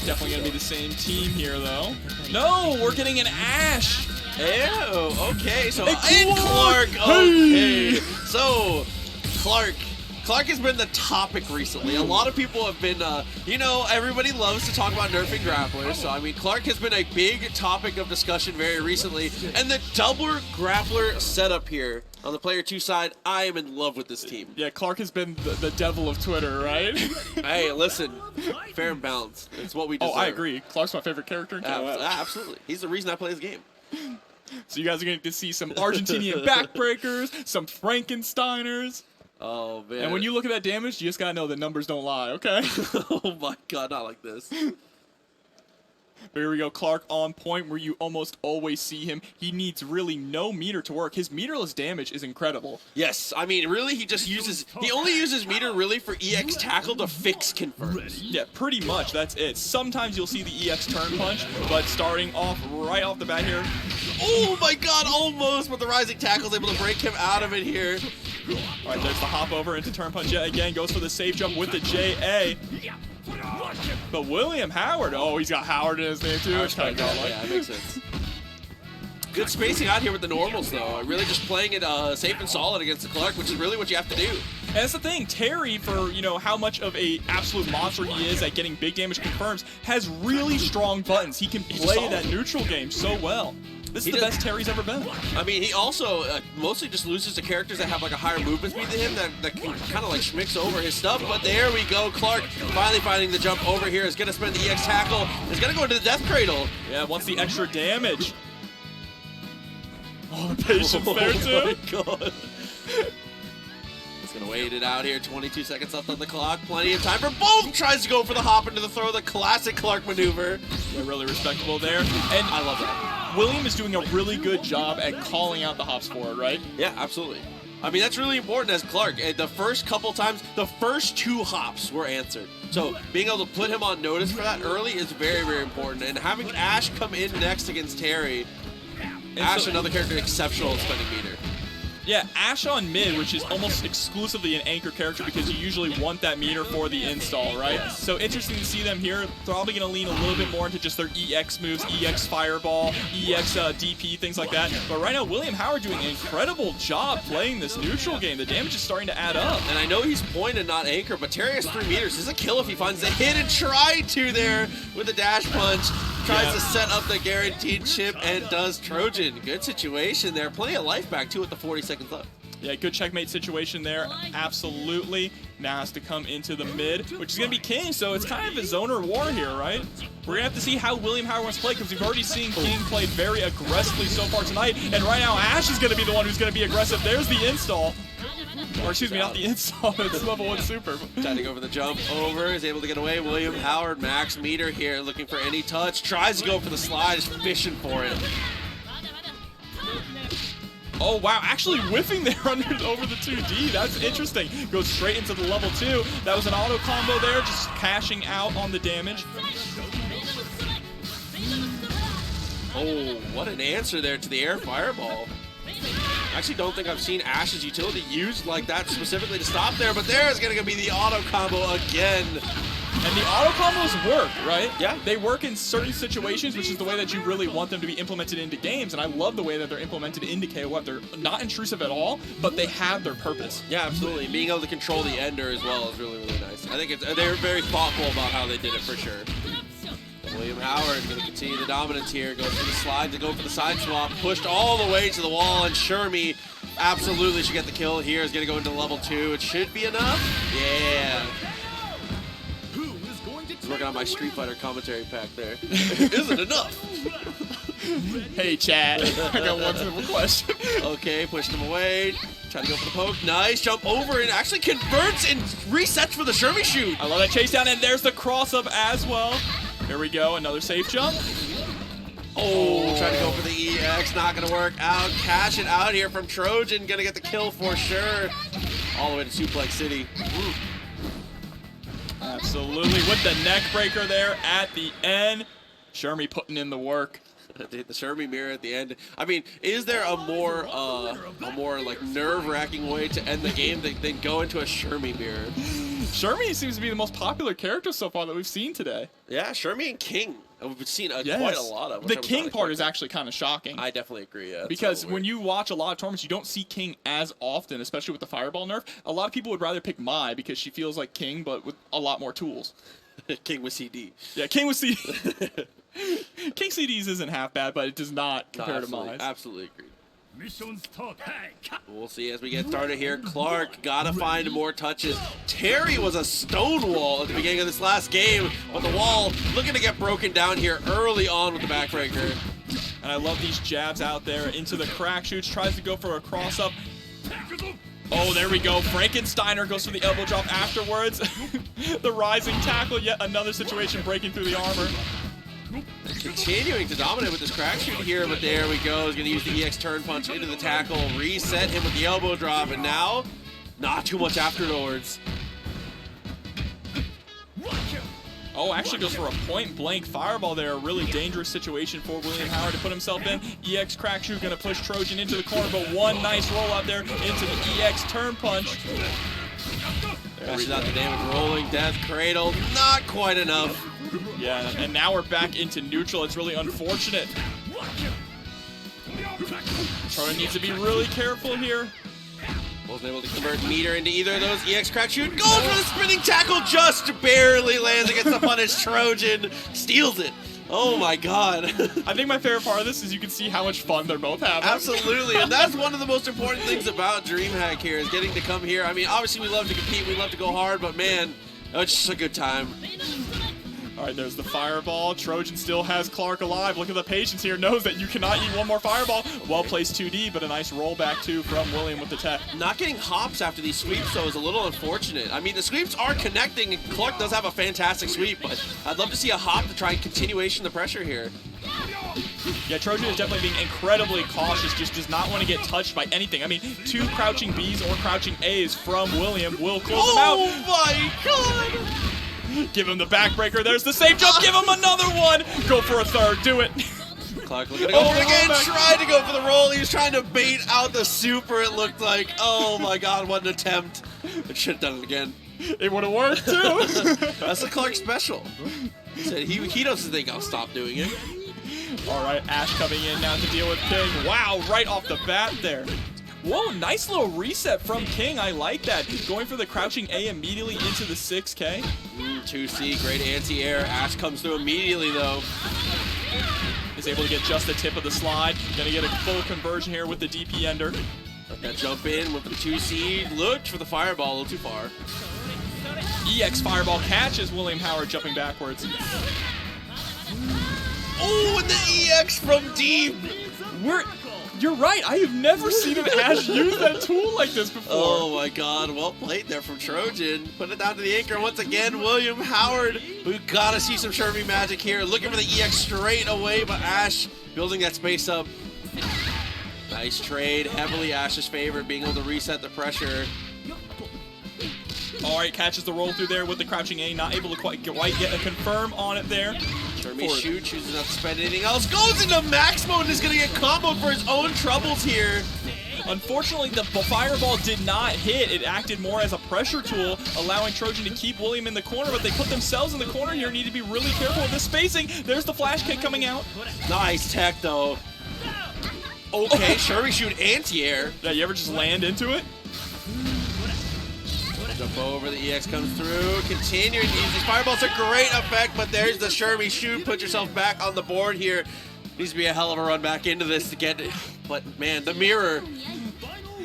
Definitely gonna be the same team here though. No, we're getting an Ashe. Ew, okay, so Hey, in Clark, okay. So, Clark has been the topic recently. A lot of people have been, you know, everybody loves to talk about nerfing grapplers. So, I mean, Clark has been a big topic of discussion very recently. And the doubler grappler setup here on the player 2 side, I am in love with this team. Yeah, Clark has been the devil of Twitter, right? Hey, listen, fair and balanced. It's what we deserve. Oh, I agree. Clark's my favorite character in KOF. Absolutely. He's the reason I play this game. So you guys are going to see some Argentinian backbreakers, some Frankensteiners. Oh, man. And when you look at that damage, you just got to know the numbers don't lie, okay? Oh, my God, not like this. But here we go, Clark on point where you almost always see him. He needs really no meter to work. His meterless damage is incredible. Yes, I mean, really, he only uses meter really for EX tackle to fix confirms. Yeah, pretty much, that's it. Sometimes you'll see the EX turn punch, but starting off right off the bat here. Oh my God, almost, but the rising tackle is able to break him out of it here. All right, there's the hop over into turn punch yet again. Goes for the safe jump with the JA. But William Howard, oh, he's got Howard in his name too. It's kind of godlike. Yeah, that makes sense. Good spacing out here with the normals, though. Really just playing it safe and solid against the Clark, which is really what you have to do. And that's the thing, Terry, for, you know, how much of a absolute monster he is at getting big damage confirms, has really strong buttons. He can play that neutral game so well. This is the best Terry's ever been. I mean, he also mostly just loses to characters that have like a higher movement speed than him that can kind of like schmicks over his stuff. But there we go. Clark finally finding the jump over here. Is going to spend the EX tackle. Is going to go into the death cradle. Yeah, wants the extra damage. Oh, the patience there too. Oh my God. He's going to wait it out here. 22 seconds left on the clock. Plenty of time for both. Tries to go for the hop into the throw. The classic Clark maneuver. Yeah, really respectable there. And I love that. William is doing a really good job at calling out the hops forward, right? Yeah, absolutely. I mean, that's really important as Clark. The first couple times, the first 2 hops were answered. So being able to put him on notice for that early is very, very important. And having Ashe come in next against Terry, Ashe, another character exceptional at spending meter. Yeah, Ashe on mid, which is almost exclusively an anchor character because you usually want that meter for the install, right? Yes. So interesting to see them here. Probably going to lean a little bit more into just their EX moves, EX Fireball, EX DP, things like that. But right now, William Howard doing an incredible job playing this neutral game. The damage is starting to add up. And I know he's point and not anchor, but Terry has 3 meters. This is a kill if he finds the hit and try to there with the dash punch. Tries to set up the guaranteed chip and does Trojan. Good situation there. Plenty of life back too with the 40 seconds left. Yeah, good checkmate situation there. Absolutely. Now has to come into the mid, which is going to be King, so it's kind of a zoner war here, right? We're going to have to see how William Howard wants to play because we've already seen King play very aggressively so far tonight, and right now Ashe is going to be the one who's going to be aggressive. There's the install. Or excuse me, not the install, it's level 1 super. Trying to go for the jump over, is able to get away. William Howard, max meter here, looking for any touch. Tries to go for the slide, is fishing for it. Oh, wow, actually whiffing there over the 2D. That's interesting. Goes straight into the level 2. That was an auto combo there, just cashing out on the damage. Oh, what an answer there to the air fireball. I actually don't think I've seen Ashe's utility used like that specifically to stop there, but there is going to be the auto combo again. And the auto combos work, right? Yeah. They work in certain situations, which is the way that you really want them to be implemented into games, and I love the way that they're implemented into KOF. They're not intrusive at all, but they have their purpose. Yeah, absolutely. Being able to control the ender as well is really, really nice. I think they're very thoughtful about how they did it for sure. William Howard going to continue the dominance here. Goes for the slide to go for the side swap. Pushed all the way to the wall, and Shermie absolutely should get the kill here. Is going to go into level 2. It should be enough. Yeah. Working on my Street Fighter commentary pack there. Isn't enough. Hey, chat. I got one simple question. Okay, pushed him away. Trying to go for the poke. Nice jump over and actually converts and resets for the Shermie shoot. I love that chase down, and there's the cross up as well. Here we go, another safe jump. Oh, trying to go for the EX, not gonna work out. Cash it out here from Trojan, gonna get the kill for sure. All the way to Suplex City. Ooh. Absolutely, with the neck breaker there at the end. Shermie putting in the work. The Shermie mirror at the end. I mean, is there a more like nerve-wracking way to end the game than go into a Shermie mirror? Shermie seems to be the most popular character so far that we've seen today. Yeah, Shermie and King. We've seen quite a lot of. The King part is actually kind of shocking. I definitely agree. Yeah, because when you watch a lot of tournaments, you don't see King as often, especially with the Fireball nerf. A lot of people would rather pick Mai because she feels like King, but with a lot more tools. King with CD. Yeah, King with CD. King CDs isn't half bad, but it does not compare to Mai. Absolutely agree. We'll see as we get started here. Clark gotta find more touches. Terry was a stonewall at the beginning of this last game, but the wall looking to get broken down here early on with the backbreaker. And I love these jabs out there into the crack shoots. Tries to go for a cross up. Oh, there we go. Frankensteiner goes for the elbow drop afterwards. The rising tackle, yet another situation breaking through the armor. Continuing to dominate with this crack shoot here, but there we go. He's going to use the EX turn punch into the tackle, reset him with the elbow drop, and now, not too much afterwards. Oh, actually goes for a point-blank fireball there. A really dangerous situation for William Howard to put himself in. EX crack shoot going to push Trojan into the corner, but one nice roll out there into the EX turn punch. Crashes out the damage, rolling death cradle, not quite enough. Yeah, and now we're back into neutral. It's really unfortunate. Trojan needs to be really careful here. Wasn't able to convert meter into either of those. EX crack shoot, goes for the spinning tackle, just barely lands against the punished Trojan, steals it. Oh my god. I think my favorite part of this is you can see how much fun they're both having. Absolutely, and that's one of the most important things about DreamHack here, is getting to come here. I mean, obviously we love to compete, we love to go hard, but man, it's just a good time. All right, there's the fireball. Trojan still has Clark alive. Look at the patience here. Knows that you cannot eat one more fireball. Well-placed 2D, but a nice rollback, too, from William with the tech. Not getting hops after these sweeps, though, is a little unfortunate. I mean, the sweeps are connecting, and Clark does have a fantastic sweep, but I'd love to see a hop to try and continuation the pressure here. Yeah, Trojan is definitely being incredibly cautious, just does not want to get touched by anything. I mean, 2 crouching Bs or crouching As from William will close him out. Oh, my God! Give him the backbreaker. There's the safe jump. Give him another one. Go for a third. Do it. Clark looking to go for it again. Tried to go for the roll. He was trying to bait out the super, it looked like. Oh, my God. What an attempt. It should have done it again. It would have worked, too. That's the Clark special. He said he doesn't think I'll stop doing it. All right, Ash coming in now to deal with King. Wow, right off the bat there. Whoa, nice little reset from King. I like that. Going for the crouching A immediately into the 6K. 2C, great anti-air. Ash comes through immediately, though. Is able to get just the tip of the slide. Gonna get a full conversion here with the DP ender. Let that jump in with the 2C. Looked for the fireball a little too far. EX fireball catches William Howard jumping backwards. Oh, and the EX from deep. You're right. I have never seen an Ash use that tool like this before. Oh my God. Well played there from Trojan. Put it down to the anchor once again. William Howard. We gotta see some Shermie magic here. Looking for the EX straight away, but Ash building that space up. Nice trade. Heavily Ash's favorite, being able to reset the pressure. All right, catches the roll through there with the crouching A. Not able to quite get a confirm on it there. Shermie shoot, chooses not to spend anything else. Goes into max mode and is going to get comboed for his own troubles here. Unfortunately, the fireball did not hit. It acted more as a pressure tool, allowing Trojan to keep William in the corner, but they put themselves in the corner here. Need to be really careful with this spacing. There's the flash kick coming out. Nice tech, though. Okay, Shermie shoot anti-air. Yeah, you ever just land into it? Jump over, the EX comes through, continuing to use these fireballs, a great effect, but there's the Shermie shoot. Put yourself back on the board here. Needs to be a hell of a run back into this to get it, but man, the mirror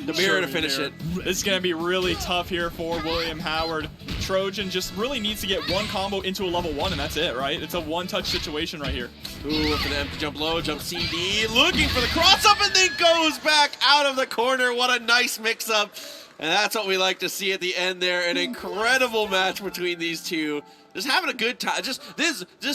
to finish it. It's going to be really tough here for William Howard. Trojan just really needs to get one combo into a level 1, and that's it, right? It's a one-touch situation right here. Ooh, for the empty jump low, jump CD, looking for the cross-up, and then goes back out of the corner. What a nice mix-up. And that's what we like to see at the end there. An incredible match between these two. Just having a good time. Just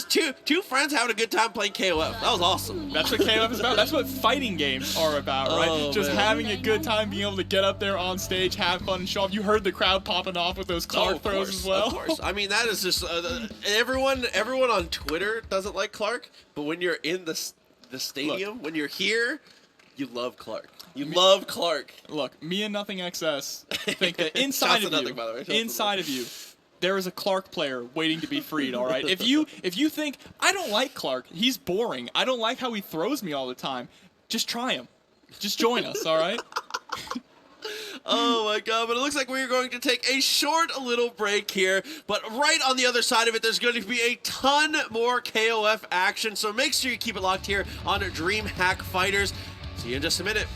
two friends having a good time playing KOF. That was awesome. That's what KOF is about. That's what fighting games are about, right? Oh, just man. having a good time, being able to get up there on stage, have fun, and show off. You heard the crowd popping off with those Clark throws as well. Of course. I mean, that is just everyone on Twitter doesn't like Clark, but when you're in the stadium, when you're here, you love Clark. You love Clark. Look, me and Nothing XS think that inside of nothing, by the way. inside of you, there is a Clark player waiting to be freed, all right? If you think, I don't like Clark, he's boring, I don't like how he throws me all the time, just try him. Just join us, all right? Oh my god, but it looks like we're going to take a short little break here, but right on the other side of it, there's going to be a ton more KOF action, so make sure you keep it locked here on DreamHack Fighters. See you in just a minute.